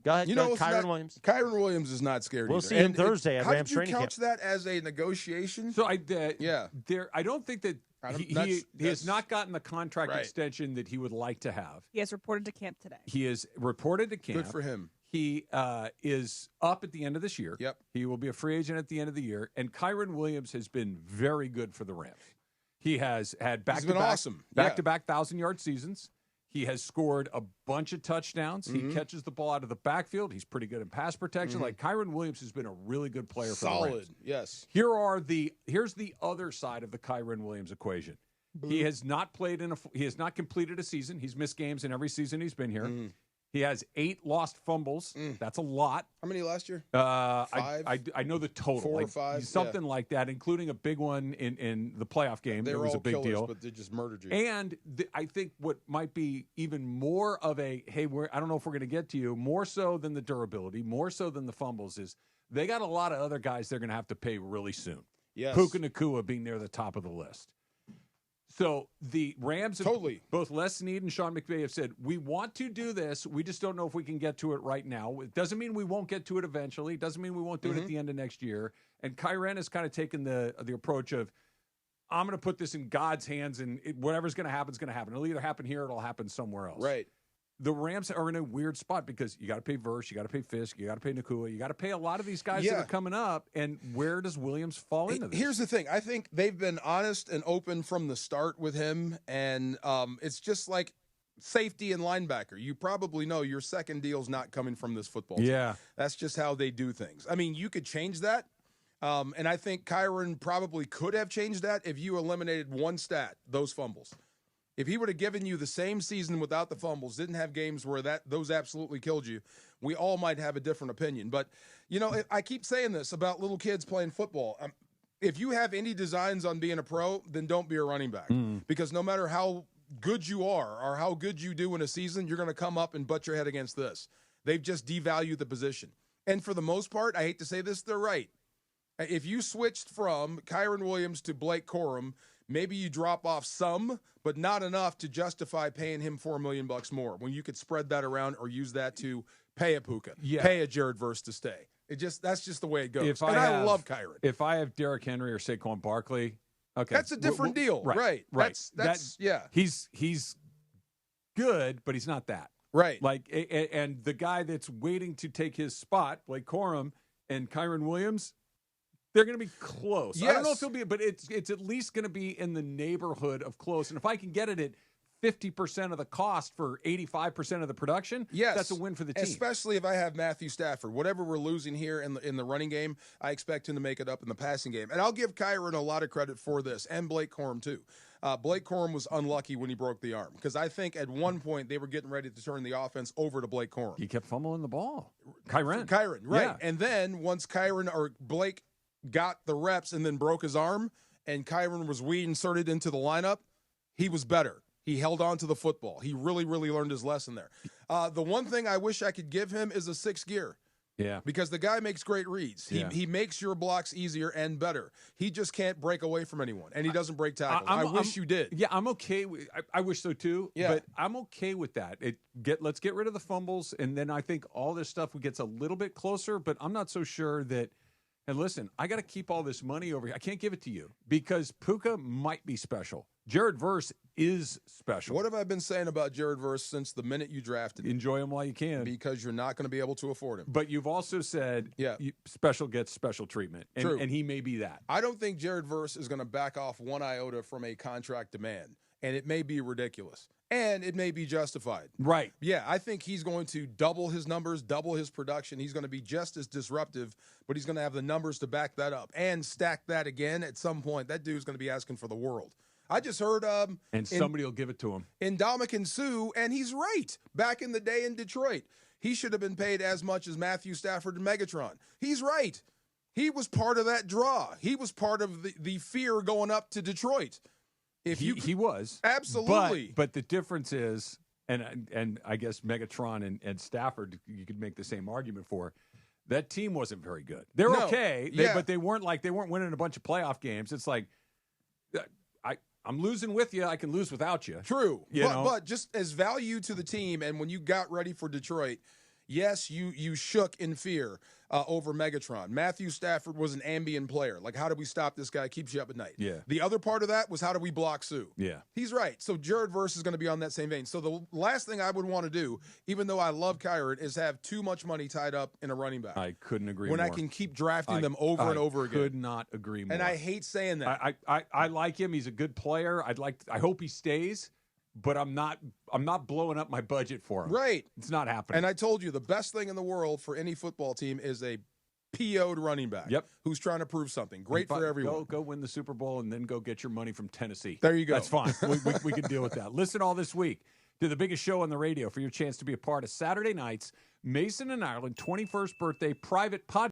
Go ahead. Kyren Williams. Kyren Williams is not scared. We'll either. see him Thursday at Rams training camp. How did you couch that as a negotiation? So I don't think that he has not gotten the contract extension that he would like to have. He has reported to camp today. He is reported to camp. Good for him. He is up at the end of this year. Yep. He will be a free agent at the end of the year. And Kyren Williams has been very good for the Rams. He has had back-to-back 1,000-yard seasons. He has scored a bunch of touchdowns. He catches the ball out of the backfield. He's pretty good in pass protection. Like Kyren Williams has been a really good player for the Rams. Solid, yes. Here's the other side of the Kyren Williams equation. He has not completed a season. He's missed games in every season he's been here. He has 8 lost fumbles. That's a lot. How many last year? 5? I know the total. 4 or 5? Something like that, including a big one in the playoff game. They that were was all a big killers, deal. But they just murdered you. And I think what might be even more of a, hey, I don't know if we're going to get to you, more so than the durability, more so than the fumbles, is they got a lot of other guys they're going to have to pay really soon. Yes. Puka Nacua being near the top of the list. So the Rams, both Les Snead and Sean McVay have said, we want to do this. We just don't know if we can get to it right now. It doesn't mean we won't get to it eventually. It doesn't mean we won't do it at the end of next year. And Kyren has kind of taken the approach of, I'm going to put this in God's hands, and whatever's going to happen is going to happen. It'll either happen here or it'll happen somewhere else. Right. The Rams are in a weird spot because you got to pay Verse, you got to pay Fisk, you got to pay Nacua, you got to pay a lot of these guys that are coming up. And where does Williams fall into this? Here's the thing. I think they've been honest and open from the start with him, and it's just like safety and linebacker. You probably know your second deal's not coming from this football team. Yeah. That's just how they do things. I mean, you could change that, and I think Kyren probably could have changed that if you eliminated one stat, those fumbles. If he would have given you the same season without the fumbles, didn't have games where those absolutely killed you, we all might have a different opinion. But, I keep saying this about little kids playing football. If you have any designs on being a pro, then don't be a running back. Because no matter how good you are or how good you do in a season, you're going to come up and butt your head against this. They've just devalued the position. And for the most part, I hate to say this, they're right. If you switched from Kyren Williams to Blake Corum, maybe you drop off some, but not enough to justify paying him $4 million more when you could spread that around or use that to pay a Puka, pay a Jared Verse to stay. That's just the way it goes. I love Kyren. If I have Derrick Henry or Saquon Barkley, okay, that's a different deal. Right. That's He's good, but he's not that. Right. And the guy that's waiting to take his spot, Blake Corum and Kyren Williams, they're going to be close. Yes. I don't know if he'll be, but it's at least going to be in the neighborhood of close. And if I can get it at 50% of the cost for 85% of the production, that's a win for the team. Especially if I have Matthew Stafford. Whatever we're losing here in the running game, I expect him to make it up in the passing game. And I'll give Kyren a lot of credit for this, and Blake Corum too. Blake Corum was unlucky when he broke the arm because I think at one point they were getting ready to turn the offense over to Blake Corum. He kept fumbling the ball. Kyren, right. Yeah. And then once Blake got the reps and then broke his arm, and Kyren was reinserted into the lineup, he was better. He held on to the football. He really, really learned his lesson there. The one thing I wish I could give him is a 6th gear. Yeah. Because the guy makes great reads. He makes your blocks easier and better. He just can't break away from anyone, and he doesn't break tackles. I wish you did. Yeah, I'm okay. I wish so too. Yeah. But I'm okay with that. Let's get rid of the fumbles, and then I think all this stuff gets a little bit closer, but I'm not so sure that. And listen, I got to keep all this money over here. I can't give it to you because Puka might be special. Jared Verse is special. What have I been saying about Jared Verse since the minute you drafted him? Enjoy him while you can. Because you're not going to be able to afford him. But you've also said special gets special treatment. True. And he may be that. I don't think Jared Verse is going to back off one iota from a contract demand. And it may be ridiculous. And it may be justified. Right. Yeah, I think he's going to double his numbers, double his production. He's going to be just as disruptive, but he's going to have the numbers to back that up and stack that again at some point. That dude's going to be asking for the world. I just heard and somebody will give it to him. Ndamukong Suh, and he's right. Back in the day in Detroit, he should have been paid as much as Matthew Stafford and Megatron. He's right. He was part of that draw. He was part of the fear going up to Detroit. He was. Absolutely. But the difference is, and I guess Megatron and Stafford, you could make the same argument for, that team wasn't very good. They're okay, but they weren't winning a bunch of playoff games. It's like, I'm losing with you. I can lose without you. True. But just as value to the team, and when you got ready for Detroit, Yes, you shook in fear over Megatron. Matthew Stafford was an ambient player. Like, how do we stop this guy? Keeps you up at night. Yeah. The other part of that was, how do we block Sue? Yeah. He's right. So Jared Verse is going to be on that same vein. So the last thing I would want to do, even though I love Kyren, is have too much money tied up in a running back. I couldn't agree when more. I can keep drafting them over and over again. I could not agree more. And I hate saying that. I like him. He's a good player. I hope he stays, but I'm not blowing up my budget for him. Right. It's not happening. And I told you, the best thing in the world for any football team is a PO'd running back. Yep. Who's trying to prove something. Great for everyone. Go win the Super Bowl and then go get your money from Tennessee. There you go. That's fine. we can deal with that. Listen all this week to the biggest show on the radio for your chance to be a part of Saturday night's Mason and Ireland 21st birthday private podcast.